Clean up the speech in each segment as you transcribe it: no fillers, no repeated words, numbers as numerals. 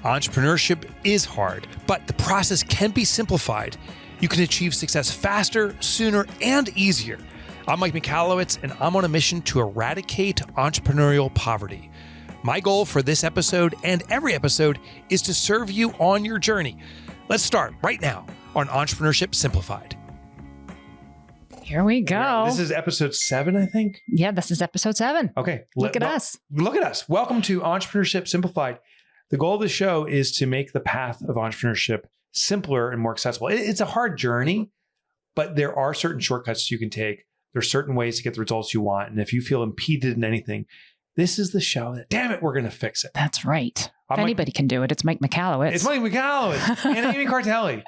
Entrepreneurship is hard, but the process can be simplified. You can achieve success faster, sooner, and easier. I'm Mike Michalowicz, and I'm on a mission to eradicate entrepreneurial poverty. My goal for this episode and every episode is to serve you on your journey. Let's start right now on Entrepreneurship Simplified. Here we go. This is episode 7, I think. Yeah, this is episode 7. Okay. Look at us. Look at us. Welcome to Entrepreneurship Simplified. The goal of the show is to make the path of entrepreneurship simpler and more accessible. It's a hard journey, but there are certain shortcuts you can take. There are certain ways to get the results you want. And if you feel impeded in anything, this is the show that, damn it, we're going to fix it. That's right. If anybody can do it, it's Mike Michalowicz. It's Mike Michalowicz and Amy Cartelli.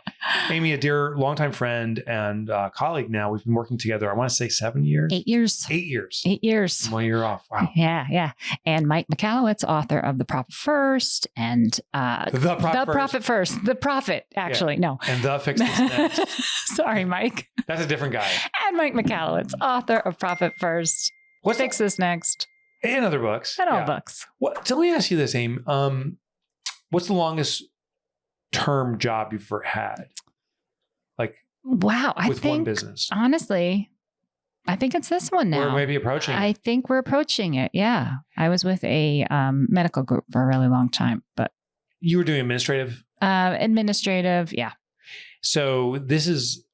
Amy, a dear longtime friend and colleague now. We've been working together, I want to say 7 years. 8 years. 8 years. 8 years. 1 year off. Wow. Yeah. And Mike Michalowicz, author of The Profit First and The Profit First. The Profit, actually. Yeah. No. And The Fix This Next. Sorry, Mike. That's a different guy. And Mike Michalowicz, author of Profit First. Fix This Next. And other books. And all books. So let me ask you this, Amy. What's the longest term job you've ever had? Wow. With one business? Honestly, I think it's this one now. We're maybe approaching it. I think we're approaching it. Yeah. I was with a medical group for a really long time, but. You were doing administrative? Administrative. Yeah. So this is,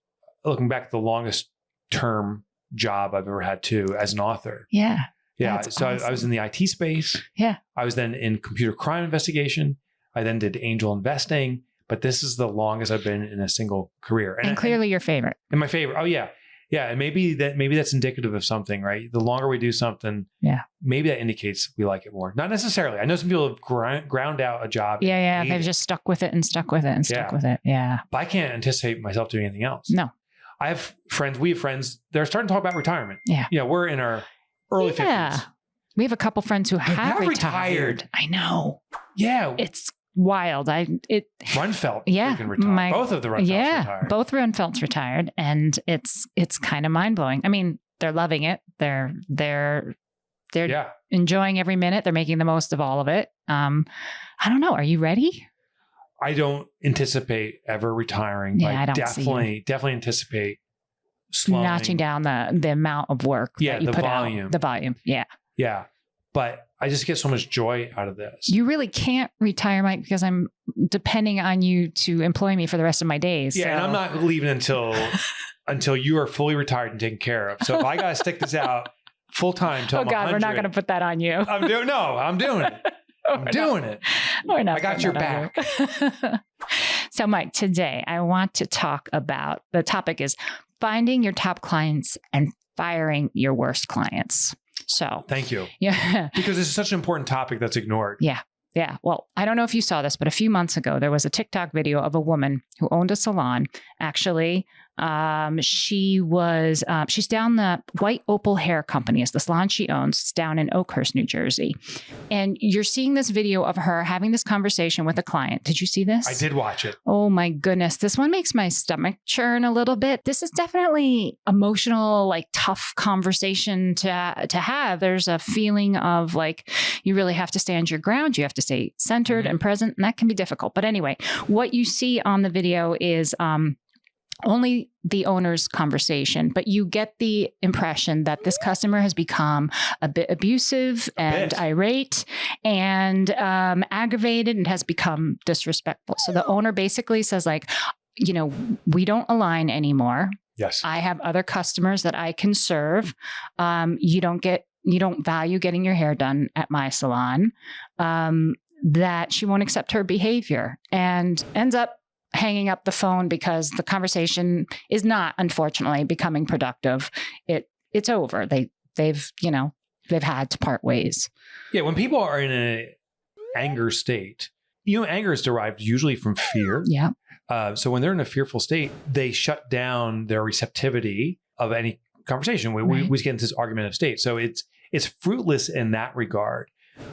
looking back, the longest term job I've ever had too, as an author. Yeah. Yeah. That's so awesome. I was in the IT space. Yeah. I was then in computer crime investigation. I then did angel investing, but this is the longest I've been in a single career. And clearly your favorite. And my favorite. Oh yeah. Yeah. And maybe that's indicative of something, right? The longer we do something, maybe that indicates we like it more. Not necessarily. I know some people have ground out a job. Yeah. They've just stuck with it and stuck with it and stuck with it. Yeah. But I can't anticipate myself doing anything else. No. We have friends, they're starting to talk about retirement. Yeah. Yeah. We're in our early 50s. We have a couple friends who have retired. I know. Yeah. It's wild. Runfelt. Yeah. Retired. Both of the Runfelts retired. Both Runfelts retired. And it's kind of mind blowing. I mean, they're loving it. They're enjoying every minute. They're making the most of all of it. I don't know. Are you ready? I don't anticipate ever retiring. Yeah, I don't definitely anticipate slowing. Notching down the amount of work that you put volume. out. The volume. Yeah. Yeah. But I just get so much joy out of this. You really can't retire, Mike, because I'm depending on you to employ me for the rest of my days. Yeah. So. And I'm not leaving until you are fully retired and taken care of. So if I got to stick this out full time till I'm 100. We're not going to put that on you. I'm doing it. I'm doing it. We're not. I got your back. So, Mike, today I want to talk about, the topic is finding your top clients and firing your worst clients. So thank you. Yeah. Because this is such an important topic that's ignored. Yeah. Yeah. Well, I don't know if you saw this, but a few months ago, there was a TikTok video of a woman who owned a salon. Actually, she's down the White Opal Hair Company is the salon she owns. It's down in Oakhurst, New Jersey. And you're seeing this video of her having this conversation with a client. Did you see this? I did watch it. Oh my goodness. This one makes my stomach churn a little bit. This is definitely emotional, tough conversation to have. There's a feeling of you really have to stand your ground. You have to stay centered and present, and that can be difficult. But anyway, what you see on the video is, only the owner's conversation, but you get the impression that this customer has become a bit abusive and irate and aggravated and has become disrespectful. So the owner basically says we don't align anymore. Yes. I have other customers that I can serve. You don't value getting your hair done at my salon. That she won't accept her behavior and ends up hanging up the phone because the conversation is not, unfortunately, becoming productive. It's over. They've had to part ways. Yeah. When people are in an anger state, anger is derived usually from fear. Yeah. So when they're in a fearful state, they shut down their receptivity of any conversation. We get into this argumentative state. So it's fruitless in that regard.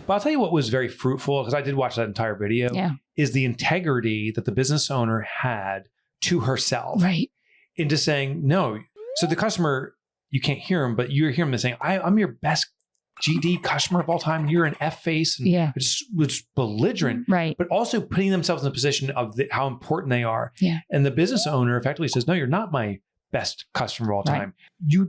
But I'll tell you what was very fruitful, because I did watch that entire video, is the integrity that the business owner had to herself. Right. Into saying, no. So the customer, you can't hear him, but you hear him saying, I'm your best GD customer of all time. You're an F face. And it's belligerent, right? But also putting themselves in the position of how important they are. Yeah. And the business owner effectively says, no, you're not my best customer of all time. You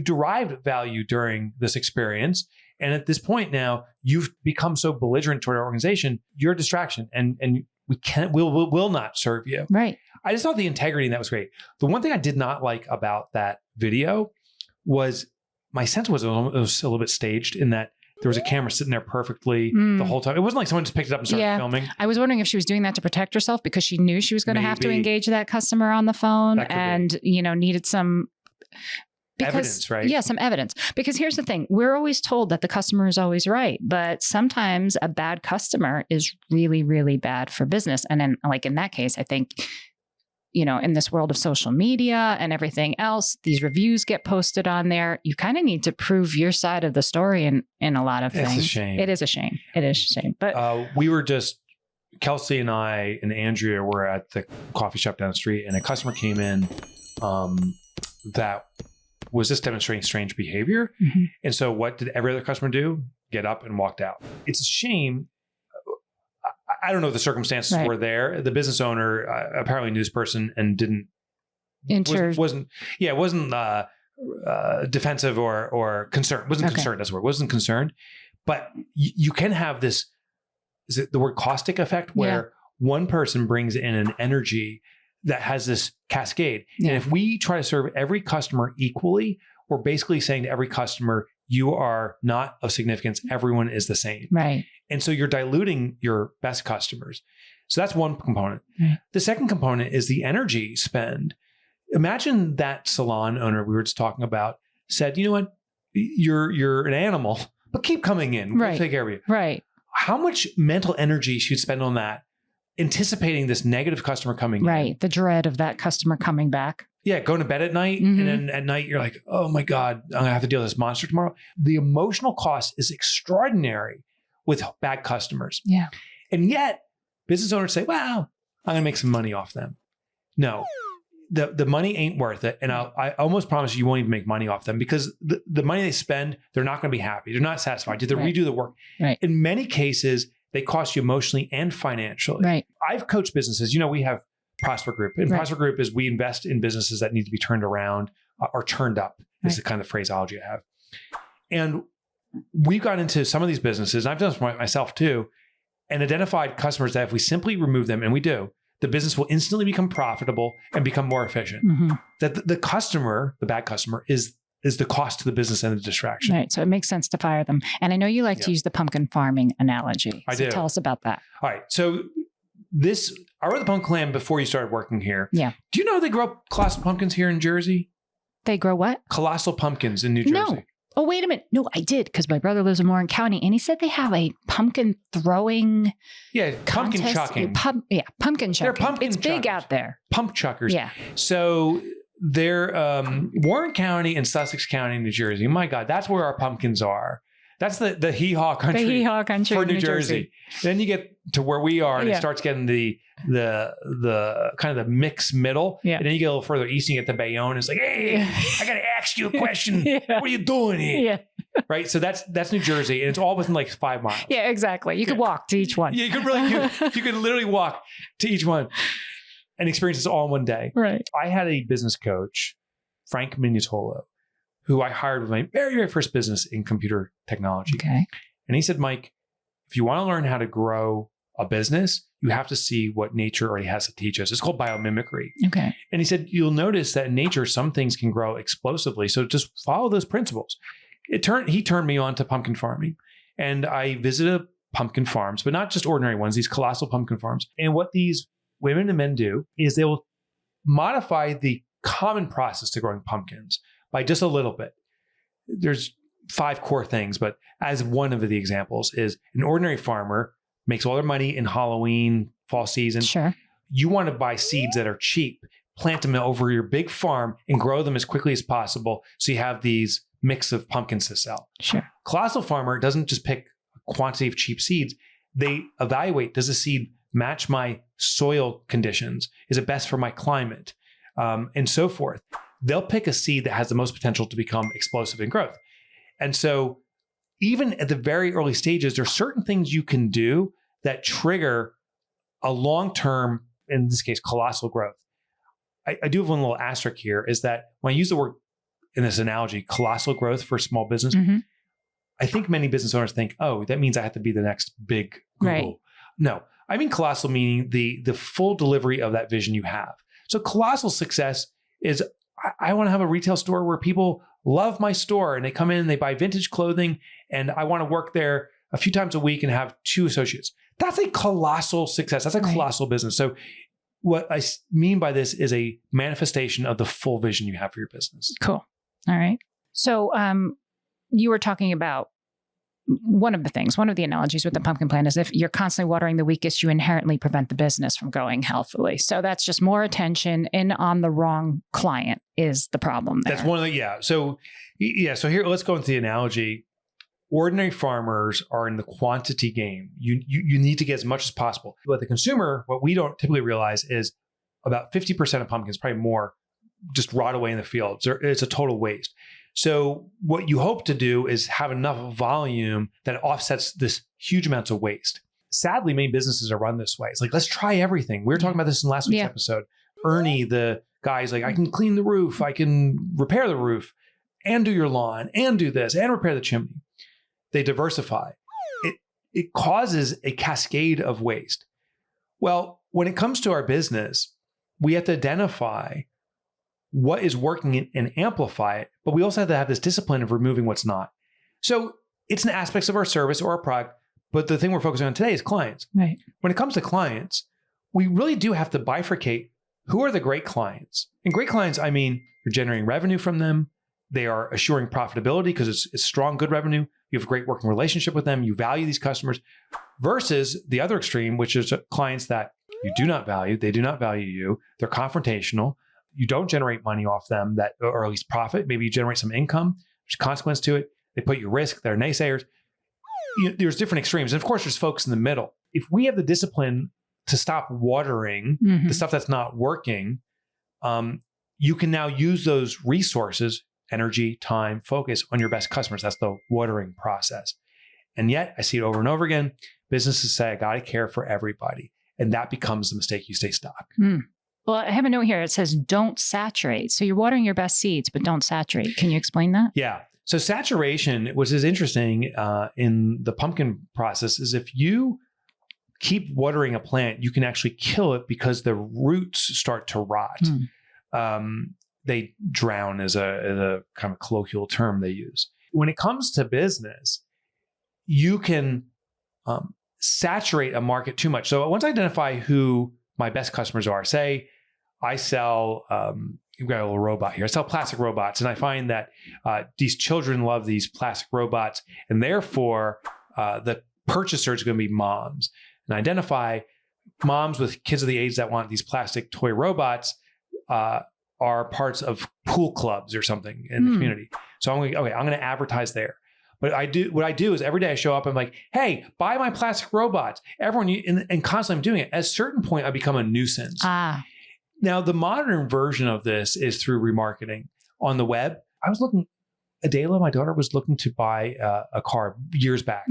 derived value during this experience. And at this point now, you've become so belligerent toward our organization, you're a distraction and we'll not serve you. Right. I just thought the integrity in that was great. The one thing I did not like about that video was my sense was it was a little bit staged in that there was a camera sitting there perfectly the whole time. It wasn't like someone just picked it up and started filming. I was wondering if she was doing that to protect herself because she knew she was going to have to engage that customer on the phone and, needed some evidence, right? Yeah, some evidence. Because here's the thing. We're always told that the customer is always right. But sometimes a bad customer is really, really bad for business. And then like in that case, I think, in this world of social media and everything else, these reviews get posted on there. You kind of need to prove your side of the story in a lot of things. It's a shame. It is a shame. It is a shame. But we were just, Kelsey and I and Andrea were at the coffee shop down the street and a customer came in that was just demonstrating strange behavior. Mm-hmm. And so what did every other customer do? Get up and walked out. It's a shame. I don't know if the circumstances were there. The business owner apparently knew this person and wasn't defensive or concerned. Wasn't concerned. That's the word. Wasn't concerned. But you can have this, is it the word caustic effect, where one person brings in an energy that has this cascade. Yeah. And if we try to serve every customer equally, we're basically saying to every customer, you are not of significance. Everyone is the same. Right. And so you're diluting your best customers. So that's one component. Right. The second component is the energy spend. Imagine that salon owner we were just talking about said, you know what, you're an animal, but keep coming in. We'll take care of you. Right. How much mental energy should you spend on that, anticipating this negative customer coming in? Right. The dread of that customer coming back. Yeah, going to bed at night, and then at night you're like, oh my God, I'm going to have to deal with this monster tomorrow. The emotional cost is extraordinary with bad customers. Yeah. And yet, business owners say, well, I'm going to make some money off them. No, the money ain't worth it. And I almost promise you won't even make money off them because the money they spend, they're not going to be happy. They're not satisfied. You have to redo the work. Right. In many cases, they cost you emotionally and financially. Right. I've coached businesses. We have Prosper Group. And Prosper Group is we invest in businesses that need to be turned around or turned up is the kind of phraseology I have. And we've got into some of these businesses, and I've done this for myself too, and identified customers that if we simply remove them, and we do, the business will instantly become profitable and become more efficient. Mm-hmm. That the customer, the bad customer, is the cost to the business and the distraction. Right. So it makes sense to fire them. And I know you like to use the pumpkin farming analogy. I do. Tell us about that. All right. So I wrote the pumpkin plan before you started working here. Yeah. Do you know they grow colossal pumpkins here in Jersey? They grow what? Colossal pumpkins in New Jersey. No. Oh, wait a minute. No, I did because my brother lives in Warren County and he said they have a pumpkin throwing. Yeah, pumpkin chucking. Pumpkin chucking. They're pumpkin It's big out there. Pump chuckers. Yeah. So they're Warren County and Sussex County, New Jersey. My God, that's where our pumpkins are. That's the hee-haw country. The hee-haw country for New Jersey. Then you get to where we are and it starts getting the kind of the mixed middle. Yeah. And then you get a little further east and you get the Bayonne. It's like, hey, I got to ask you a question. What are you doing here? Yeah. Right. So that's New Jersey and it's all within like 5 miles. Yeah, exactly. You could walk to each one. Yeah, you could literally walk to each one and experience this all in one day. Right. I had a business coach, Frank Mignatolo, who I hired with my very, very first business in computer technology. Okay. And he said, Mike, if you want to learn how to grow a business, you have to see what nature already has to teach us. It's called biomimicry. Okay. And he said, you'll notice that in nature, some things can grow explosively. So just follow those principles. He turned me on to pumpkin farming. And I visited pumpkin farms, but not just ordinary ones, these colossal pumpkin farms. And what these women and men do is they will modify the common process to growing pumpkins by just a little bit. There's 5 core things, but as one of the examples is an ordinary farmer makes all their money in Halloween, fall season. Sure. You want to buy seeds that are cheap, plant them over your big farm and grow them as quickly as possible. So you have these mix of pumpkins to sell. Sure. Colossal farmer doesn't just pick a quantity of cheap seeds. They evaluate, does the seed match my soil conditions? Is it best for my climate? And so forth. They'll pick a seed that has the most potential to become explosive in growth. And so even at the very early stages, there's certain things you can do that trigger a long-term, in this case, colossal growth. I do have one little asterisk here, is that when I use the word in this analogy, colossal growth for small business, I think many business owners think, oh, that means I have to be the next big Google. Right. No, I mean colossal meaning the full delivery of that vision you have. So colossal success is, I want to have a retail store where people love my store and they come in and they buy vintage clothing, and I want to work there a few times a week and have 2 associates. That's a colossal success. That's a colossal business. So what I mean by this is a manifestation of the full vision you have for your business. Cool. All right. So you were talking about one of the analogies with the pumpkin plant is if you're constantly watering the weakest, you inherently prevent the business from going healthily. So that's just more attention in on the wrong client is the problem there. That's one of the, So here, let's go into the analogy. Ordinary farmers are in the quantity game. You need to get as much as possible. But the consumer, what we don't typically realize is about 50% of pumpkins, probably more, just rot away in the fields. It's a total waste. So what you hope to do is have enough volume that offsets this huge amounts of waste. Sadly, many businesses are run this way. It's like, let's try everything. We were talking about this in last week's episode. Ernie, the guy's like, I can clean the roof, I can repair the roof, and do your lawn, and do this, and repair the chimney. They diversify. It causes a cascade of waste. Well, when it comes to our business, we have to identify what is working and amplify it, but we also have to have this discipline of removing what's not. So it's an aspects of our service or our product, but the thing we're focusing on today is clients. Right. When it comes to clients, we really do have to bifurcate who are the great clients. And great clients, I mean, you're generating revenue from them. They are assuring profitability because it's strong, good revenue. You have a great working relationship with them. You value these customers versus the other extreme, which is clients that you do not value. They do not value you. They're confrontational. You don't generate money off them, or at least profit. Maybe you generate some income. There's a consequence to it. They put you at risk. They're naysayers. There's different extremes. And of course, there's folks in the middle. If we have the discipline to stop watering the stuff that's not working, you can now use those resources, energy, time, focus on your best customers. That's the watering process. And yet I see it over and over again. Businesses say, I got to care for everybody. And that becomes the mistake. You stay stuck. Well, I have a note here. It says, don't saturate. So you're watering your best seeds, but don't saturate. Can you explain that? Yeah. So saturation, which is interesting in the pumpkin process, is if you keep watering a plant, you can actually kill it because the roots start to rot. They drown is a kind of colloquial term they use. When it comes to business, you can saturate a market too much. So once I identify who my best customers are, say I sell, you've got a little robot here. I sell plastic robots, and I find that these children love these plastic robots, and therefore the purchaser is going to be moms. And identify moms with kids of the age that want these plastic toy robots are parts of pool clubs or something in the community. So I'm going to advertise there. But what I do is every day I show up, I'm like, hey, buy my plastic robots. Everyone, and constantly I'm doing it. At a certain point, I become a nuisance. Now, the modern version of this is through remarketing on the web. I was looking, Adela, my daughter, was looking to buy a car years back.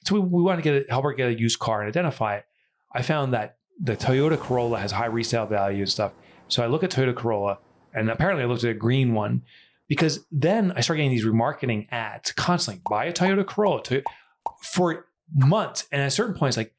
So we wanted to help her get a used car and identify it. I found that the Toyota Corolla has high resale value and stuff. So I look at Toyota Corolla, and apparently I looked at a green one, because then I started getting these remarketing ads constantly. Buy a Toyota Corolla for months. And at a certain point, it's like,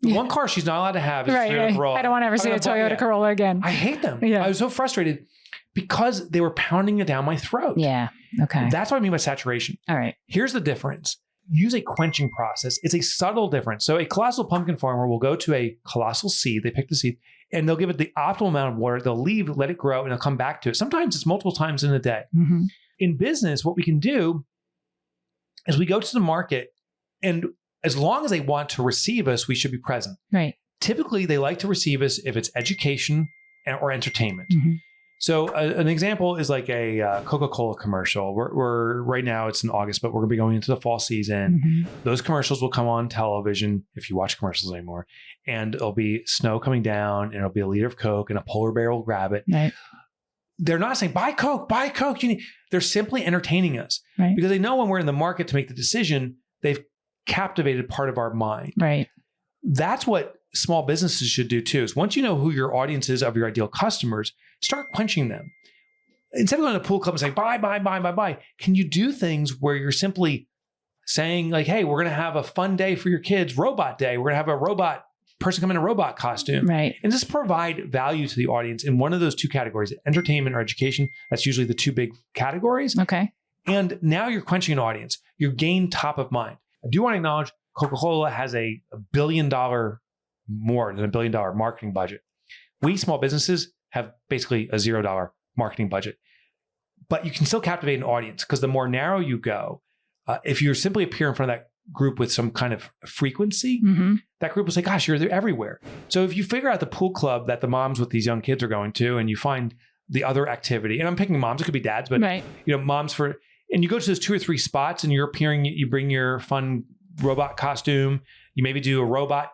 one car she's not allowed to have is Toyota Corolla. I don't want to ever see a Toyota Corolla again. I hate them. I was so frustrated because they were pounding it down my throat. Yeah. Okay. That's what I mean by saturation. All right. Here's the difference. Use a quenching process. It's a subtle difference. So a colossal pumpkin farmer will go to a colossal seed. They pick the seed and they'll give it the optimal amount of water. They'll leave, let it grow, and they'll come back to it. Sometimes it's multiple times in a day. In business, what we can do is we go to the market, and as long as they want to receive us, we should be present. Right. Typically, they like to receive us if it's education or entertainment. So an example is like a Coca-Cola commercial. We're right now, it's in August, but we're going to be going into the fall season. Those commercials will come on television, if you watch commercials anymore, and it'll be snow coming down, and it'll be a liter of Coke, and a polar bear will grab it. Right. they're not saying, buy Coke. They're simply entertaining us because they know when we're in the market to make the decision, they've captivated part of our mind. Right. That's what small businesses should do too, is once you know who your audience is of your ideal customers, start quenching them. Instead of going to a pool club and saying, buy, can you do things where you're simply saying like, hey, we're going to have a fun day for your kids, robot day. We're going to have a robot person come in a robot costume. Right. And just provide value to the audience in one of those two categories, entertainment or education. That's usually the two big categories. Okay. And now you're quenching an audience. You gain top of mind. I do want to acknowledge Coca-Cola has a more than $1 billion marketing budget. We small businesses have basically a $0 marketing budget, but you can still captivate an audience because the more narrow you go, if you simply appear in front of that group with some kind of frequency, that group will say, gosh, you're there everywhere. So if you figure out the pool club that the moms with these young kids are going to, and you find the other activity, and I'm picking moms, it could be dads, but moms and you go to those 2 or 3 spots and you're appearing, you bring your fun robot costume, you maybe do a robot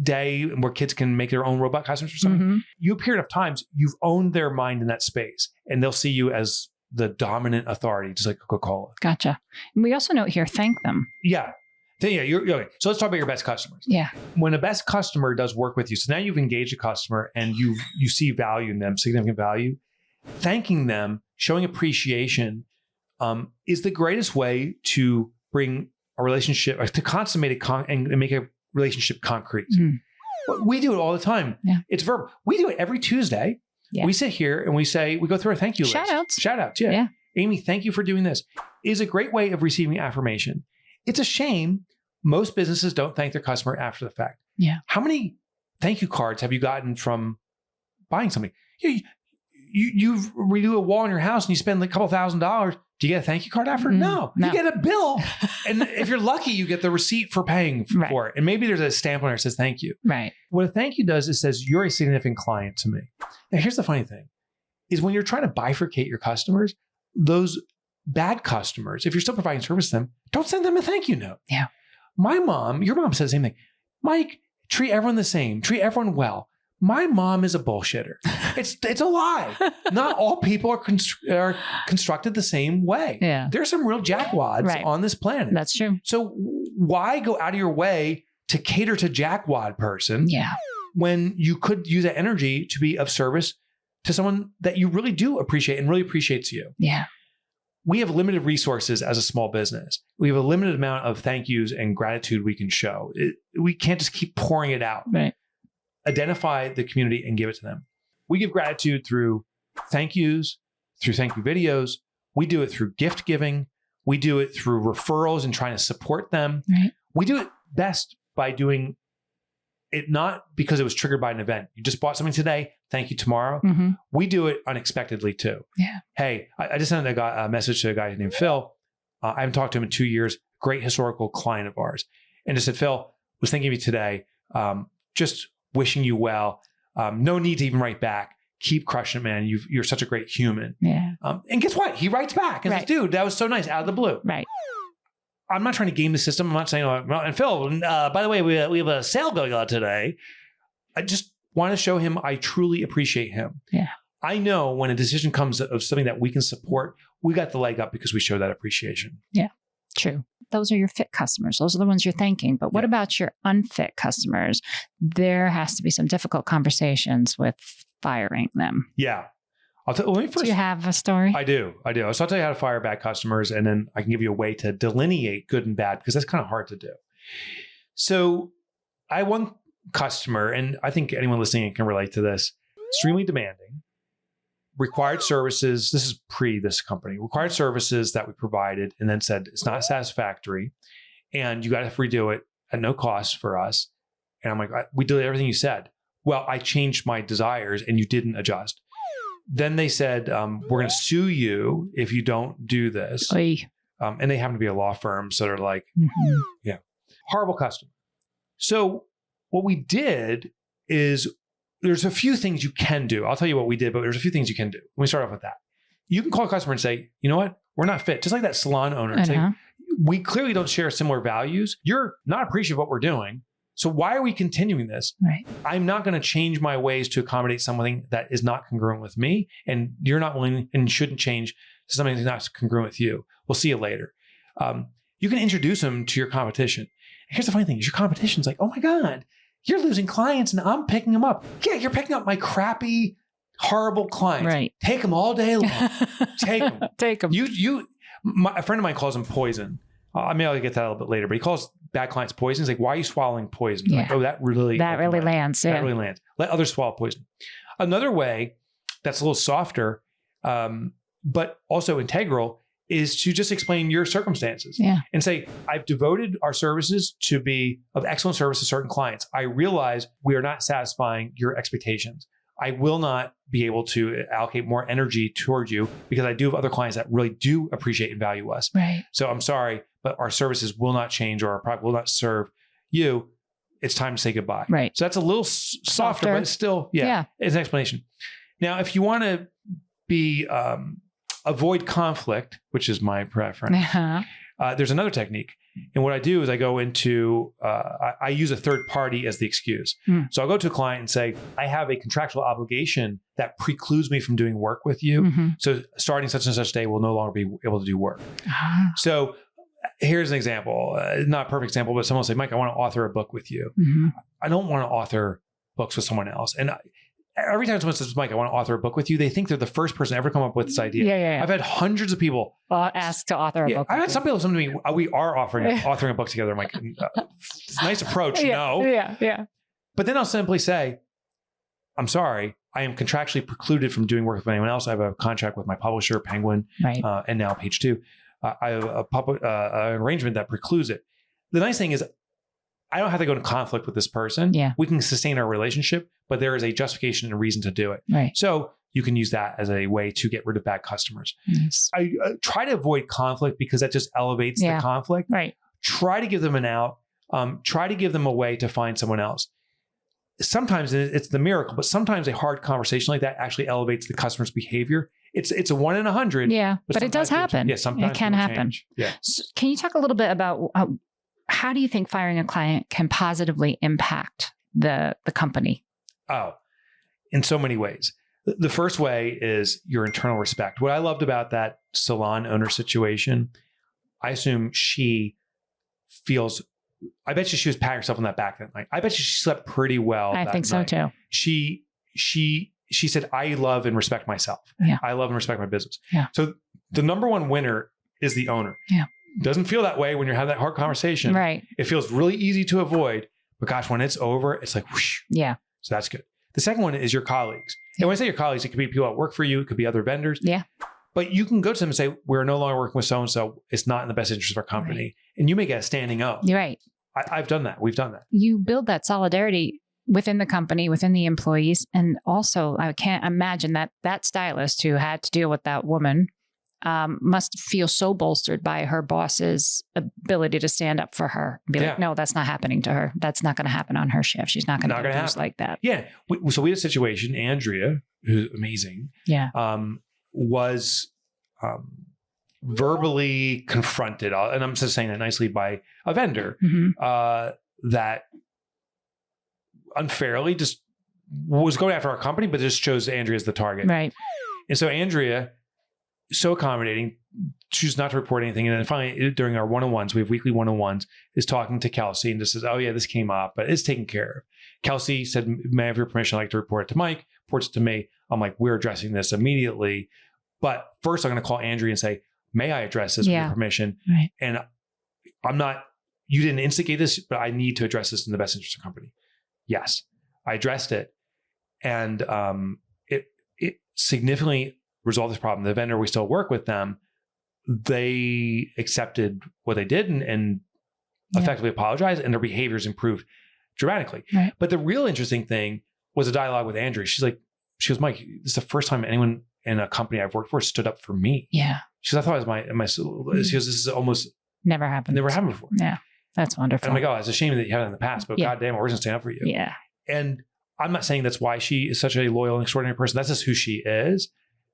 day where kids can make their own robot costumes or something. You appear enough times, you've owned their mind in that space and they'll see you as the dominant authority, just like Coca-Cola. Gotcha. And we also note here, thank them. Yeah. You're okay. So let's talk about your best customers. Yeah. When a best customer does work with you, so now you've engaged a customer and you see value in them, significant value, thanking them, showing appreciation is the greatest way to bring a relationship, to consummate and make a relationship concrete. We do it all the time. Yeah. It's verb. We do it every Tuesday. Yeah. We sit here and we go through a thank you list. Shout outs. Yeah. Amy, thank you for doing this. It is a great way of receiving affirmation. It's a shame most businesses don't thank their customer after the fact. Yeah. How many thank you cards have you gotten from buying something? You redo a wall in your house and you spend like a couple $1,000s. Do you get a thank you card after? No. You get a bill. And if you're lucky, you get the receipt for paying for it. And maybe there's a stamp on it that says thank you. Right. What a thank you does is says, you're a significant client to me. Now, here's the funny thing is when you're trying to bifurcate your customers, those bad customers, if you're still providing service to them, don't send them a thank you note. Yeah. Your mom said the same thing. Mike, treat everyone the same. Treat everyone well. My mom is a bullshitter. It's a lie. Not all people are constructed the same way. Yeah. There's some real jackwads on this planet. That's true. So why go out of your way to cater to jackwad person? Yeah. When you could use that energy to be of service to someone that you really do appreciate and really appreciates you. Yeah. We have limited resources as a small business. We have a limited amount of thank yous and gratitude we can show. We can't just keep pouring it out. Right. Identify the community and give it to them. We give gratitude through thank yous, through thank you videos. We do it through gift giving. We do it through referrals and trying to support them. Right. We do it best by doing it not because it was triggered by an event. You just bought something today, thank you tomorrow. We do it unexpectedly too. Yeah. Hey, I just sent a message to a guy named Phil. I haven't talked to him in 2 years. Great historical client of ours. And just said, Phil, was thinking of you today. Just wishing you well. No need to even write back. Keep crushing it, man. You're such a great human. Yeah. And guess what? He writes back and says, dude, that was so nice out of the blue. Right. I'm not trying to game the system. I'm not saying, and Phil, by the way, we have a sale going on today. I just want to show him I truly appreciate him. Yeah. I know when a decision comes of something that we can support, we got the leg up because we show that appreciation. Yeah. True. Those are your fit customers. Those are the ones you're thanking. But what about your unfit customers? There has to be some difficult conversations with firing them. Yeah. Let me first. Do you have a story? I do. So I'll tell you how to fire bad customers, and then I can give you a way to delineate good and bad, because that's kind of hard to do. So I had one customer, and I think anyone listening can relate to this, extremely demanding, required services. This is this company, required services that we provided and then said, it's not satisfactory and you got to redo it at no cost for us. And I'm like, we did everything you said. Well, I changed my desires and you didn't adjust. Then they said, we're going to sue you if you don't do this. And they happen to be a law firm. So they're like, yeah, horrible customer. So what we did is there's a few things you can do. I'll tell you what we did, but there's a few things you can do. Let me start off with that. You can call a customer and say, you know what? We're not fit. Just like that salon owner. Say, we clearly don't share similar values. You're not appreciative of what we're doing. So why are we continuing this? Right. I'm not going to change my ways to accommodate something that is not congruent with me. And you're not willing and shouldn't change to something that's not congruent with you. We'll see you later. You can introduce them to your competition. And here's the funny thing is your competition's like, oh my God, you're losing clients and I'm picking them up. Yeah, you're picking up my crappy, horrible clients. Right. Take them all day long. Take them. Take them. A friend of mine calls them poison. Maybe I'll get to that a little bit later, but he calls bad clients poison. He's like, why are you swallowing poison? Yeah. Like, oh, that really lands. That really lands. Let others swallow poison. Another way that's a little softer, but also integral, is to just explain your circumstances and say, I've devoted our services to be of excellent service to certain clients. I realize we are not satisfying your expectations. I will not be able to allocate more energy toward you because I do have other clients that really do appreciate and value us. Right. So I'm sorry, but our services will not change or our product will not serve you. It's time to say goodbye. Right. So that's a little softer, but it's still, it's an explanation. Now, if you want to be, avoid conflict, which is my preference, there's another technique. And what I do is I go into, I use a third party as the excuse. So I'll go to a client and say, I have a contractual obligation that precludes me from doing work with you. So starting such and such day, we'll no longer be able to do work. So here's an example, not a perfect example, but someone will say, Mike, I want to author a book with you. I don't want to author books with someone else. And every time someone says, Mike, I want to author a book with you, they think they're the first person to ever come up with this idea. I've had hundreds of people ask to author a book. I've had some people come to me, we are authoring a book together. I'm like, nice approach. No. But then I'll simply say, I'm sorry, I am contractually precluded from doing work with anyone else. I have a contract with my publisher, Penguin, and now Page Two. I have an arrangement that precludes it. The nice thing is, I don't have to go into conflict with this person. We can sustain our relationship, but there is a justification and reason to do it. So you can use that as a way to get rid of bad customers. I try to avoid conflict because that just elevates the conflict. Try to give them an out. Try to give them a way to find someone else. Sometimes it's the miracle, but sometimes a hard conversation like that actually elevates the customer's behavior. It's a 1 in 100. But it does happen. Sometimes it can happen. So can you talk a little bit about how do you think firing a client can positively impact the company? Oh, in so many ways. The first way is your internal respect. What I loved about that salon owner situation, I assume she feels, I bet you she was patting herself on that back that night. I bet you she slept pretty well. I think so too. She said, I love and respect myself. I love and respect my business. So the number one winner is the owner. Doesn't feel that way when you're having that hard conversation. It feels really easy to avoid, but gosh, when it's over, it's like whoosh. So that's good. The second one is your colleagues. And when I say your colleagues, it could be people that work for you. It could be other vendors. But you can go to them and say, we're no longer working with so-and-so. It's not in the best interest of our company. And you may get a standing up. I've done that. We've done that. You build that solidarity within the company, within the employees. And also, I can't imagine that stylist who had to deal with that woman must feel so bolstered by her boss's ability to stand up for her and be like, no, that's not happening to her. That's not going to happen on her shift. She's not going to do things like that. So we had a situation, Andrea, who's amazing, was verbally confronted, and I'm just saying that nicely, by a vendor that unfairly just was going after our company, but just chose Andrea as the target. And so Andrea, so accommodating, choose not to report anything. And then finally, during our one-on-ones, we have weekly one-on-ones, is talking to Kelsey and just says, oh yeah, this came up, but it's taken care of. Kelsey said, may I have your permission? I'd like to report it to Mike, reports it to me. I'm like, we're addressing this immediately. But first I'm going to call Andrea and say, may I address this with your permission? And you didn't instigate this, but I need to address this in the best interest of the company. Yes, I addressed it. And it significantly resolve this problem. The vendor, we still work with them. They accepted what they did and effectively apologized, and their behaviors improved dramatically. But the real interesting thing was a dialogue with Andrea. She goes, Mike, this is the first time anyone in a company I've worked for stood up for me. She goes, I thought it was she goes, this is almost never happened before. That's wonderful. And I'm like, oh, it's a shame that you had it in the past, but goddamn, we're going to stand up for you. And I'm not saying that's why she is such a loyal and extraordinary person. That's just who she is.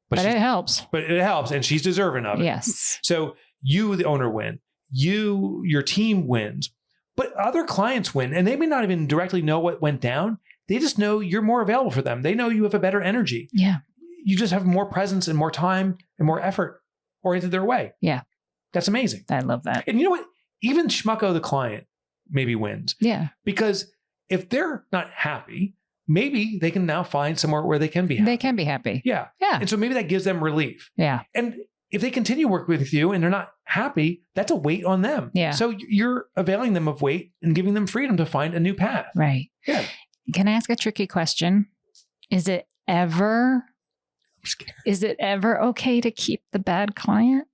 But it helps. But it helps, and she's deserving of it. Yes. So you, the owner, win. Your team wins. But other clients win, and they may not even directly know what went down. They just know you're more available for them. They know you have a better energy. Yeah. You just have more presence and more time and more effort oriented their way. Yeah. That's amazing. I love that. And you know what? Even Schmucko, the client, maybe wins. Yeah. Because if they're not happy, maybe they can now find somewhere where they can be happy. They can be happy. Yeah. Yeah. And so maybe that gives them relief. Yeah. And if they continue working with you and they're not happy, that's a weight on them. Yeah. So you're availing them of weight and giving them freedom to find a new path. Right. Yeah. Can I ask a tricky question? Is it ever okay to keep the bad client?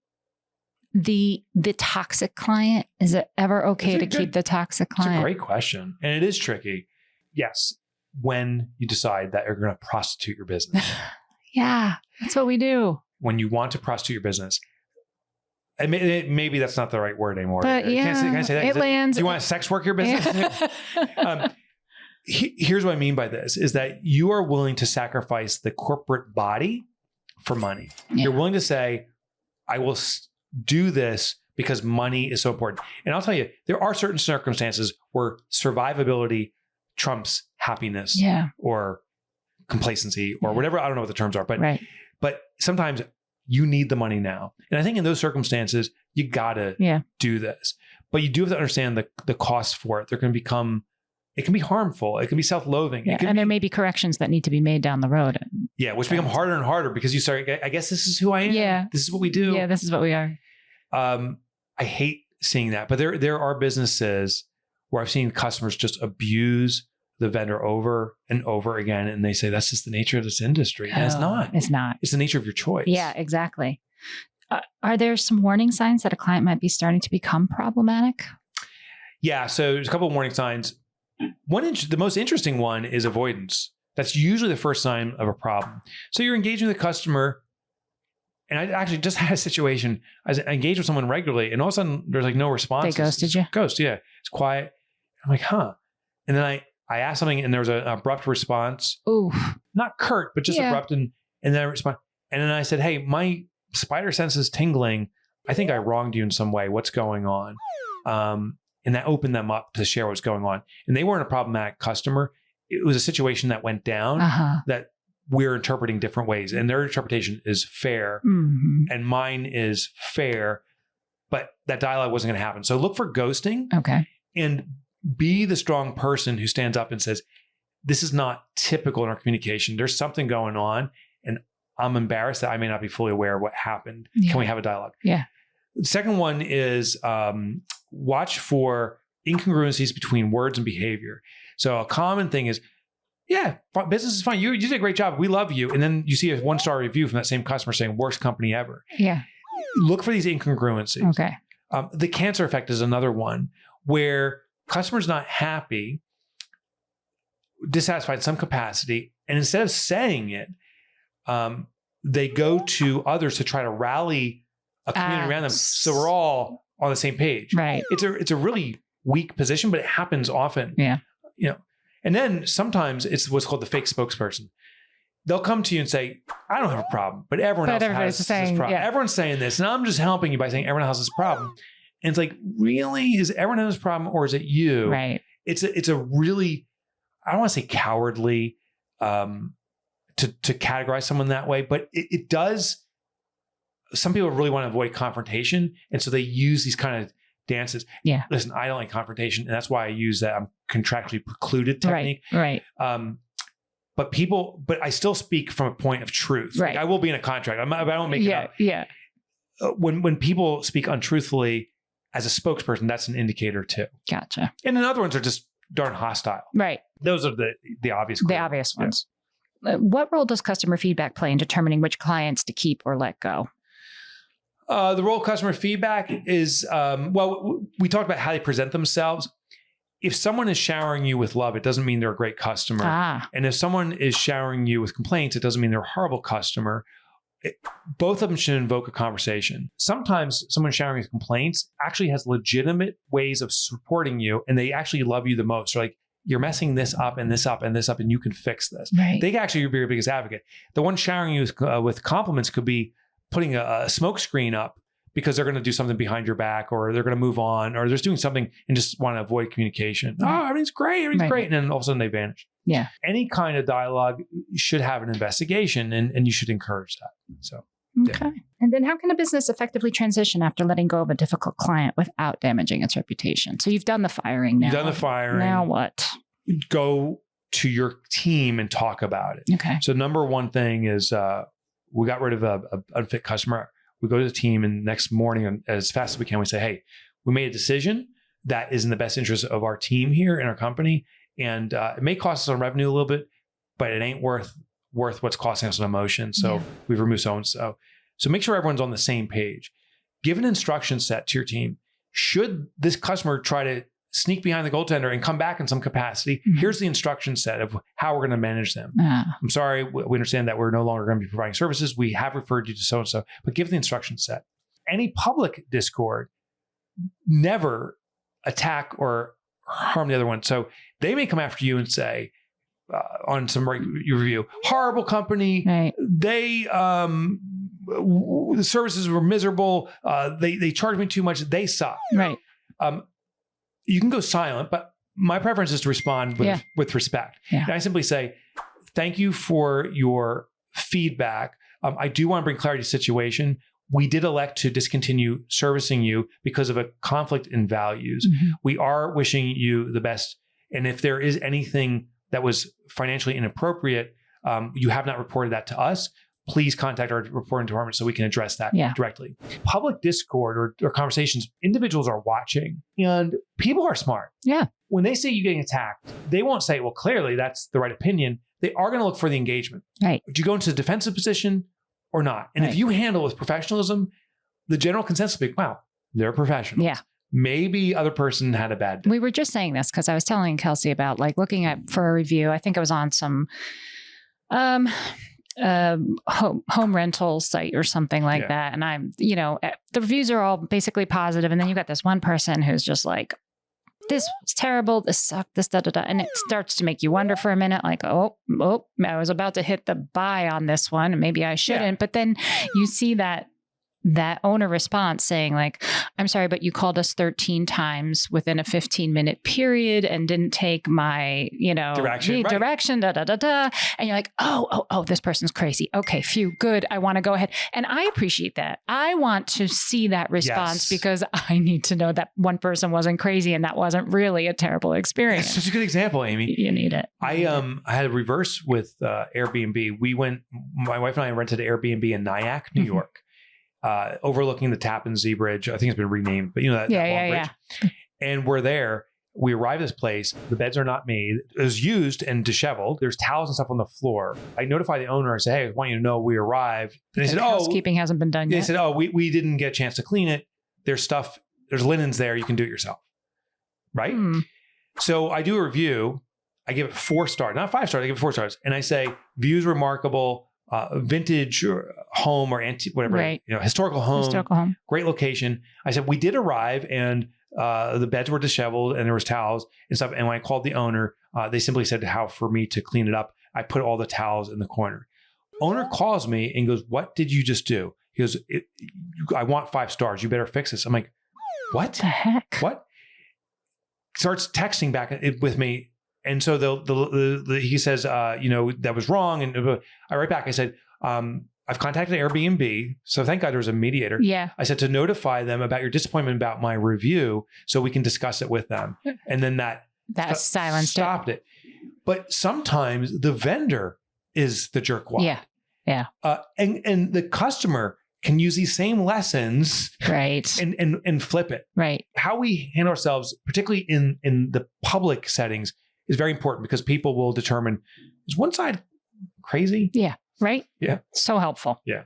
The toxic client? Is it ever okay to keep the toxic client? It's a great question. And it is tricky. Yes. When you decide that you're going to prostitute your business. Yeah. That's what we do. When you want to prostitute your business. And maybe that's not the right word anymore. But yeah, can I say that? It lands. Do you want to sex work your business? Here's what I mean by this is that you are willing to sacrifice the corporate body for money. Yeah. You're willing to say, I will do this because money is so important. And I'll tell you, there are certain circumstances where survivability trumps happiness or complacency or whatever. I don't know what the terms are, but sometimes you need the money now. And I think in those circumstances, you gotta do this. But you do have to understand the cost for it. It can be harmful. It can be self-loathing. Yeah, and there may be corrections that need to be made down the road. Yeah, which become harder and harder because you start, I guess this is who I am. Yeah. This is what we do. Yeah, this is what we are. I hate seeing that. But there are businesses where I've seen customers just abuse the vendor over and over again. And they say, that's just the nature of this industry. And it's not. It's not. It's the nature of your choice. Yeah, exactly. Are there some warning signs that a client might be starting to become problematic? Yeah. So there's a couple of warning signs. The most interesting one is avoidance. That's usually the first sign of a problem. So you're engaging with the customer. And I actually just had a situation. I engaged with someone regularly and all of a sudden there's like no response. They ghosted you? Ghost, yeah. It's quiet. I'm like, huh. And then I asked something and there was an abrupt response. Ooh. Not curt, but just abrupt. And then I respond. And then I said, hey, my spider sense is tingling. I think I wronged you in some way. What's going on? And that opened them up to share what's going on. And they weren't a problematic customer. It was a situation that went down that we're interpreting different ways. And their interpretation is fair and mine is fair, but that dialogue wasn't going to happen. So look for ghosting and be the strong person who stands up and says, this is not typical in our communication. There's something going on and I'm embarrassed that I may not be fully aware of what happened. Yeah. Can we have a dialogue? Yeah. The second one is watch for incongruencies between words and behavior. So a common thing is, yeah, business is fine. You did a great job. We love you. And then you see a 1-star review from that same customer saying, worst company ever. Yeah. Look for these incongruencies. Okay. The cancer effect is another one where customers not happy, dissatisfied in some capacity. And instead of saying it, they go to others to try to rally a community around them. So we're all on the same page. Right. It's a really weak position, but it happens often. Yeah. You know, and then sometimes it's what's called the fake spokesperson. They'll come to you and say, I don't have a problem, but everyone else has this problem. Yeah. Everyone's saying this, and I'm just helping you by saying everyone else has this problem. And it's like, really? Is everyone has this problem or is it you? Right. It's a really, I don't want to say cowardly to categorize someone that way, but it does. Some people really want to avoid confrontation. And so they use these kind of dances. Yeah. Listen, I don't like confrontation. And that's why I use that contractually precluded technique. Right. But I still speak from a point of truth. Right. Like I will be in a contract. I don't make it up. Yeah. When people speak untruthfully as a spokesperson, that's an indicator too. Gotcha. And then other ones are just darn hostile. Right. Those are the obvious. The obvious ones. Yeah. What role does customer feedback play in determining which clients to keep or let go? The role of customer feedback is, we talked about how they present themselves. If someone is showering you with love, it doesn't mean they're a great customer. And if someone is showering you with complaints, it doesn't mean they're a horrible customer. Both of them should invoke a conversation. Sometimes someone showering with complaints actually has legitimate ways of supporting you, and they actually love you the most. They're like, you're messing this up and this up and this up, and you can fix this. Right. They can actually be your biggest advocate. The one showering you with compliments could be putting a smoke screen up because they're going to do something behind your back, or they're going to move on, or they're just doing something and just want to avoid communication. Oh, everything's great. Everything's great. And then all of a sudden they vanish. Yeah. Any kind of dialogue should have an investigation, and you should encourage that. So. Okay. And then how can a business effectively transition after letting go of a difficult client without damaging its reputation? So you've done the firing now. You've done the firing. Now what? Go to your team and talk about it. Okay. So number one thing is we got rid of a unfit customer. We go to the team, and next morning, and as fast as we can, we say, hey, we made a decision that is in the best interest of our team here in our company. And it may cost us on revenue a little bit, but it ain't worth what's costing us an emotion. So we've removed so-and-so. So make sure everyone's on the same page. Give an instruction set to your team. Should this customer try to sneak behind the goaltender and come back in some capacity, here's the instruction set of how we're going to manage them. I'm sorry, we understand that we're no longer going to be providing services. We have referred you to so-and-so, but give the instruction set. Any public discord, never attack or harm the other one. So they may come after you and say, on some review, horrible company. Right. They, the services were miserable. They charged me too much. They suck. Right. You can go silent, but my preference is to respond with respect. Yeah. And I simply say, thank you for your feedback. I do want to bring clarity to the situation. We did elect to discontinue servicing you because of a conflict in values. We are wishing you the best. And if there is anything that was financially inappropriate, you have not reported that to us, please contact our reporting department so we can address that directly. Public discord or conversations, individuals are watching, and people are smart. Yeah. When they say you're getting attacked, they won't say, well, clearly that's the right opinion. They are going to look for the engagement. Right. Do you go into a defensive position or not? And if you handle it with professionalism, the general consensus will be, wow, they're professionals. Yeah. Maybe other person had a bad day. We were just saying this because I was telling Kelsey about like looking at for a review. I think I was on some home rental site or something like that. And I'm, the reviews are all basically positive. And then you got this one person who's just like, this was terrible. This sucked. This da-da-da. And it starts to make you wonder for a minute, like, oh, I was about to hit the buy on this one. Maybe I shouldn't. Yeah. But then you see that owner response saying like, I'm sorry, but you called us 13 times within a 15-minute period and didn't take my, direction, da-da-da-da. And you're like, oh, this person's crazy. Okay, phew, good. I want to go ahead. And I appreciate that. I want to see that response because I need to know that one person wasn't crazy and that wasn't really a terrible experience. That's such a good example, Amy. You need it. I had a reverse with Airbnb. My wife and I rented an Airbnb in Nyack, New York. Overlooking the Tappan Zee Bridge. I think it's been renamed, but that long bridge. And we're there. We arrive at this place. The beds are not made. It was used and disheveled. There's towels and stuff on the floor. I notify the owner. I say, hey, I want you to know we arrived. And they said, housekeeping hasn't been done yet. They said, we didn't get a chance to clean it. There's stuff, there's linens there. You can do it yourself. Right? So I do a review. I give it 4 stars, not 5 stars. I give it 4 stars. And I say, views remarkable. Vintage home or antique, whatever, historical home, great location. I said, we did arrive and the beds were disheveled and there was towels and stuff. And when I called the owner, they simply said how for me to clean it up. I put all the towels in the corner. Owner calls me and goes, what did you just do? He goes, I want 5 stars. You better fix this. I'm like, what the heck? What? Starts texting back with me. And so he says, that was wrong. And I write back, I said, I've contacted Airbnb. So thank God there was a mediator. Yeah. I said to notify them about your disappointment about my review so we can discuss it with them. And then that stopped it. But sometimes the vendor is the jerkwad. Yeah. Yeah. And the customer can use these same lessons and flip it. Right. How we handle ourselves, particularly in the public settings, is very important because people will determine, is one side crazy? Yeah. Right? Yeah. So helpful. Yeah.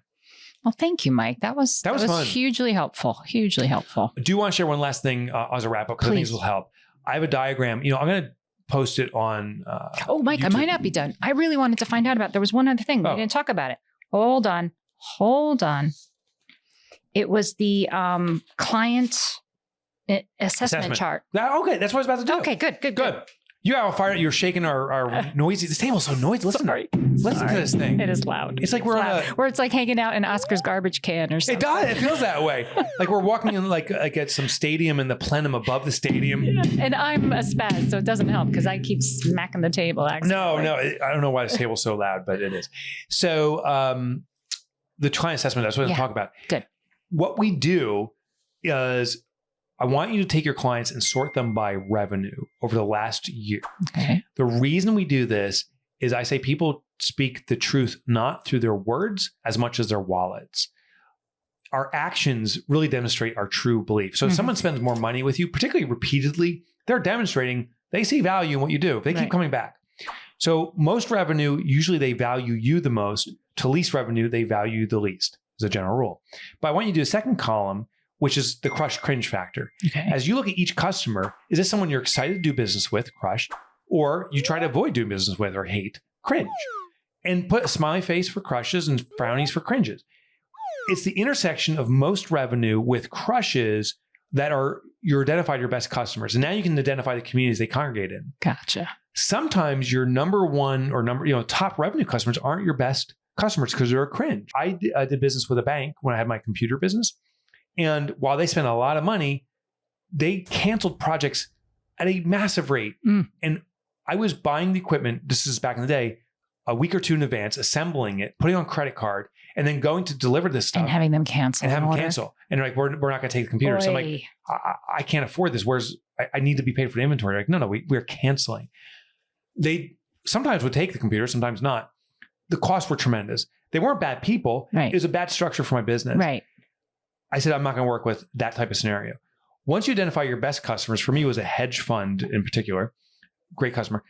Well, thank you, Mike. That was fun. Hugely helpful. Hugely helpful. I do want to share one last thing as a wrap up because I think this will help. I have a diagram. I'm going to post it on Mike, YouTube. I might not be done. I really wanted to find out about, there was one other thing. We didn't talk about it. Hold on. It was the client assessment chart. Okay. That's what I was about to do. Okay, good. You have a fire. You're shaking our noisy. This table's so noisy. Listen to this thing. It is loud. It's like where it's like hanging out in Oscar's garbage can or something. It does. It feels that way. Like we're walking in like at some stadium in the plenum above the stadium. Yeah. And I'm a spaz, so it doesn't help because I keep smacking the table. Accidentally. No. I don't know why this table's so loud, but it is. So the client assessment, that's what I'm talking about. Good. What we do is I want you to take your clients and sort them by revenue over the last year. Okay. The reason we do this is I say people speak the truth not through their words as much as their wallets. Our actions really demonstrate our true belief. So if someone spends more money with you, particularly repeatedly, they're demonstrating they see value in what you do. They keep coming back. So most revenue, usually they value you the most. To least revenue, they value you the least, as a general rule. But I want you to do a second column, which is the crush cringe factor. Okay. As you look at each customer, is this someone you're excited to do business with, crush, or you try to avoid doing business with or hate, cringe? And put a smiley face for crushes and frownies for cringes. It's the intersection of most revenue with crushes that are you identified your best customers. And now you can identify the communities they congregate in. Gotcha. Sometimes your number one or top revenue customers aren't your best customers because they're a cringe. I did business with a bank when I had my computer business. And while they spent a lot of money, they canceled projects at a massive rate. And I was buying the equipment, this is back in the day, a week or two in advance, assembling it, putting it on credit card, and then going to deliver this stuff. And having them cancel. And they're like, we're not going to take the computer. Boy. So I'm like, I can't afford this. I need to be paid for the inventory. Like, no, we're canceling. They sometimes would take the computer, sometimes not. The costs were tremendous. They weren't bad people. Right. It was a bad structure for my business. Right. I said, I'm not going to work with that type of scenario. Once you identify your best customers, for me, it was a hedge fund in particular, great customer.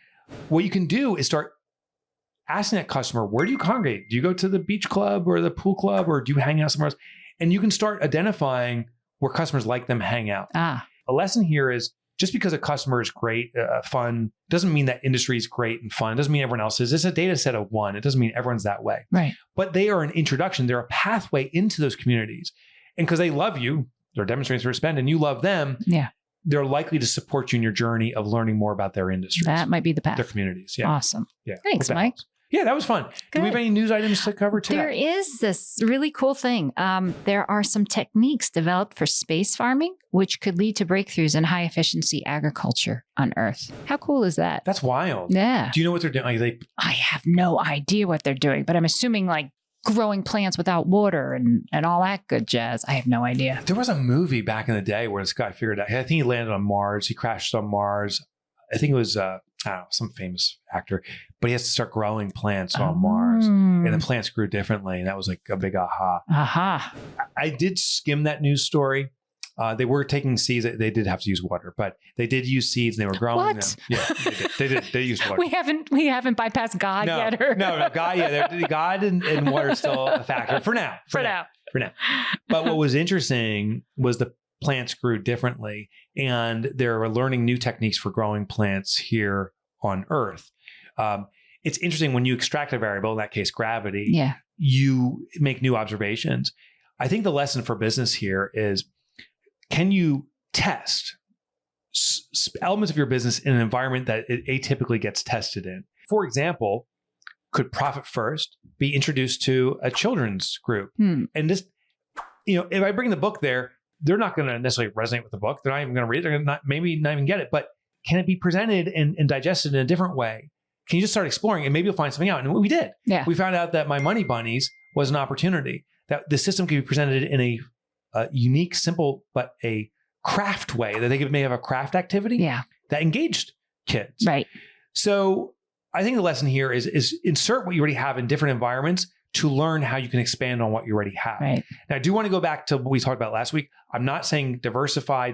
What you can do is start asking that customer, where do you congregate? Do you go to the beach club or the pool club, or do you hang out somewhere else? And you can start identifying where customers like them hang out. A lesson here is just because a customer is great, fun, doesn't mean that industry is great and fun. It doesn't mean everyone else is. It's a data set of one. It doesn't mean everyone's that way. Right. But they are an introduction. They're a pathway into those communities. And because they love you, they're demonstrating their spend, and you love them, they're likely to support you in your journey of learning more about their industries. That might be the path. Their communities. Yeah. Awesome. Yeah. Thanks, Mike. Yeah, that was fun. Do we have any news items to cover today? There is this really cool thing. There are some techniques developed for space farming, which could lead to breakthroughs in high efficiency agriculture on Earth. How cool is that? That's wild. Yeah. Do you know what they're doing? I have no idea what they're doing, but I'm assuming like growing plants without water and all that good jazz. I have no idea. There was a movie back in the day where this guy figured out, I think he landed on Mars. He crashed on Mars. I think it was, I don't know, some famous actor, but he has to start growing plants on Mars, and the plants grew differently. And that was like a big aha. I did skim that news story. They were taking seeds. They did have to use water, but they did use seeds and they were growing them. Yeah, they did. They used water. We haven't bypassed God yet. No, God. Yeah, God and water is still a factor for now. For now. But what was interesting was the plants grew differently, and they're learning new techniques for growing plants here on Earth. It's interesting when you extract a variable, in that case, gravity. Yeah. You make new observations. I think the lesson for business here is, can you test elements of your business in an environment that it atypically gets tested in? For example, could Profit First be introduced to a children's group? And this, if I bring the book there, they're not going to necessarily resonate with the book. They're not even going to read it. They're going to maybe not even get it. But can it be presented and digested in a different way? Can you just start exploring and maybe you'll find something out? And we did. Yeah. We found out that My Money Bunnies was an opportunity, that the system can be presented in a unique, simple, but a craft way, that they may have a craft activity that engaged kids. Right. So I think the lesson here is insert what you already have in different environments to learn how you can expand on what you already have. Right. Now, I do want to go back to what we talked about last week. I'm not saying diversify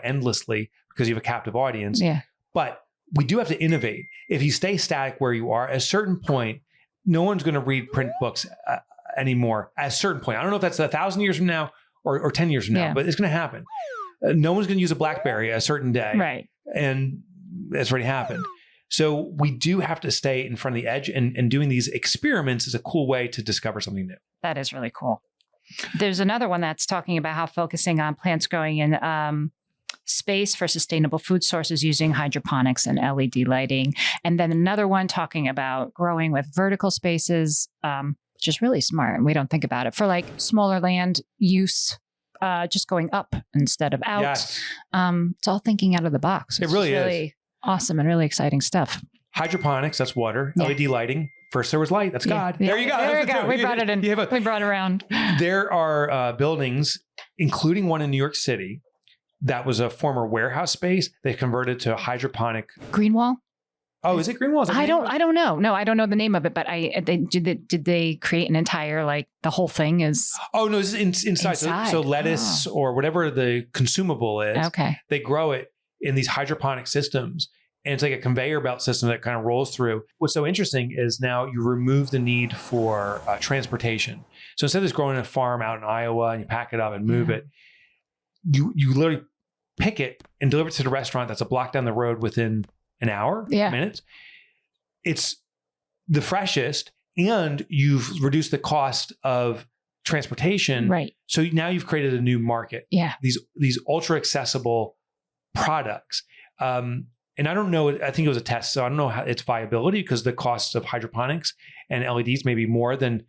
endlessly because you have a captive audience. Yeah. But we do have to innovate. If you stay static where you are, at a certain point, no one's going to read print books anymore. At a certain point, I don't know if that's 1,000 years from now or 10 years from now, but it's going to happen. No one's going to use a BlackBerry a certain day. Right. And that's already happened. So we do have to stay in front of the edge, and doing these experiments is a cool way to discover something new. That is really cool. There's another one that's talking about how focusing on plants growing in space for sustainable food sources using hydroponics and LED lighting. And then another one talking about growing with vertical spaces, which is really smart. And we don't think about it for like smaller land use, just going up instead of out. Yes. It's all thinking out of the box. It really is awesome and really exciting stuff. Hydroponics, that's water. LED lighting. First there was light. That's God. Yeah. There you go. There we go. We brought it in. We brought it around. There are buildings, including one in New York City, that was a former warehouse space. They converted to hydroponic. Greenwall? Oh, is it Greenwall? I don't know. No, I don't know the name of it, but did they create an entire, like the whole thing is? Oh no, this is inside. So lettuce or whatever the consumable is. Okay. They grow it in these hydroponic systems. And it's like a conveyor belt system that kind of rolls through. What's so interesting is now you remove the need for transportation. So instead of just growing a farm out in Iowa and you pack it up and move it, you literally pick it and deliver it to the restaurant that's a block down the road within an hour, minutes. It's the freshest, and you've reduced the cost of transportation. Right. So now you've created a new market. Yeah. These ultra accessible products. And I don't know, I think it was a test, so I don't know how its viability, because the costs of hydroponics and LEDs may be more than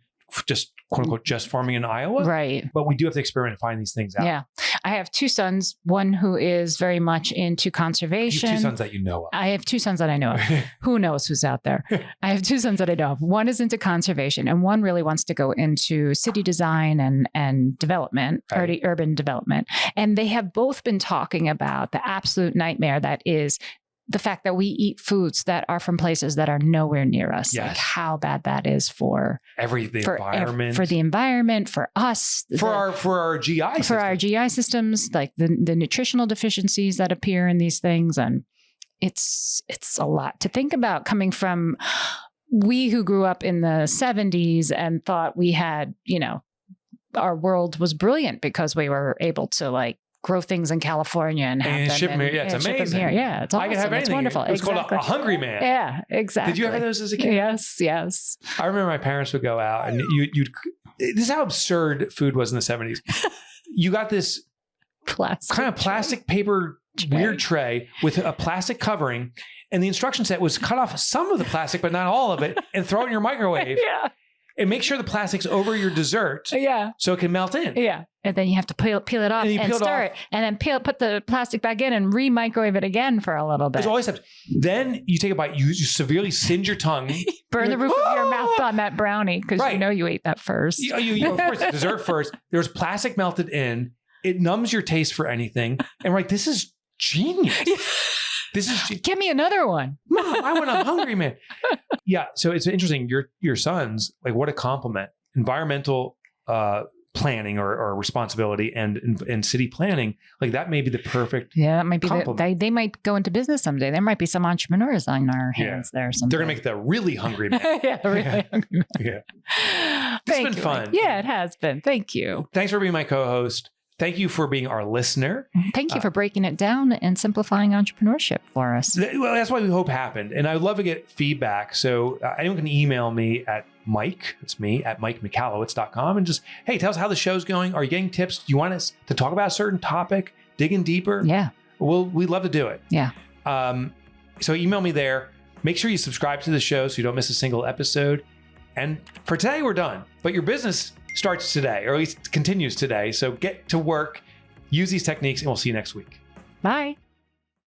just quote unquote just farming in Iowa. Right. But we do have to experiment and find these things out. Yeah. I have two sons, one who is very much into conservation. You have two sons that you know of. I have two sons that I know of. Who knows who's out there? I have two sons that I know of. One is into conservation and one really wants to go into city design and development, urban development. And they have both been talking about the absolute nightmare that is the fact that we eat foods that are from places that are nowhere near us. Yes. Like how bad that is for environment, for the environment, for us, for our GI systems. For our GI systems, like the nutritional deficiencies that appear in these things. And it's a lot to think about, coming from we who grew up in the 70s and thought we had, our world was brilliant because we were able to like grow things in California and have them ship them here. Yeah, it's amazing. Yeah, it's awesome. I can have anything. It's wonderful. It was called a hungry man. Yeah, exactly. Did you have those as a kid? Yes. I remember my parents would go out and you'd this is how absurd food was in the 70s. You got this plastic paper weird tray with a plastic covering, and the instruction set was cut off some of the plastic, but not all of it, and throw it in your microwave. Yeah. And make sure the plastic's over your dessert. Yeah. So it can melt in. Yeah. And then you have to peel it off and stir it. And then put the plastic back in and re-microwave it again for a little bit. There's always steps. Then you take a bite, you severely singe your tongue. Burn the roof of your mouth on that brownie because you ate that first. You of course, dessert first. There's plastic melted in. It numbs your taste for anything. And this is genius. Give me another one. Mom, I want a hungry man. Yeah. So it's interesting. Your sons, like, what a compliment. Environmental planning or responsibility and city planning, like that may be the perfect. Yeah, it might be. They might go into business someday. There might be some entrepreneurs on our hands there. Someday. They're gonna make the really hungry man. Yeah, really hungry man. Yeah. It's been fun. Yeah, it has been. Thank you. Thanks for being my co-host. Thank you for being our listener. Thank you for breaking it down and simplifying entrepreneurship for us. Well, that's what we hope happened. And I'd love to get feedback. So anyone can email me at Mike, it's me, at MikeMichalowicz.com, and just, hey, tell us how the show's going. Are you getting tips? Do you want us to talk about a certain topic, digging deeper? Yeah. We'd love to do it. Yeah. So email me there. Make sure you subscribe to the show so you don't miss a single episode. And for today, we're done. But your business starts today, or at least continues today. So get to work, use these techniques, and we'll see you next week. Bye.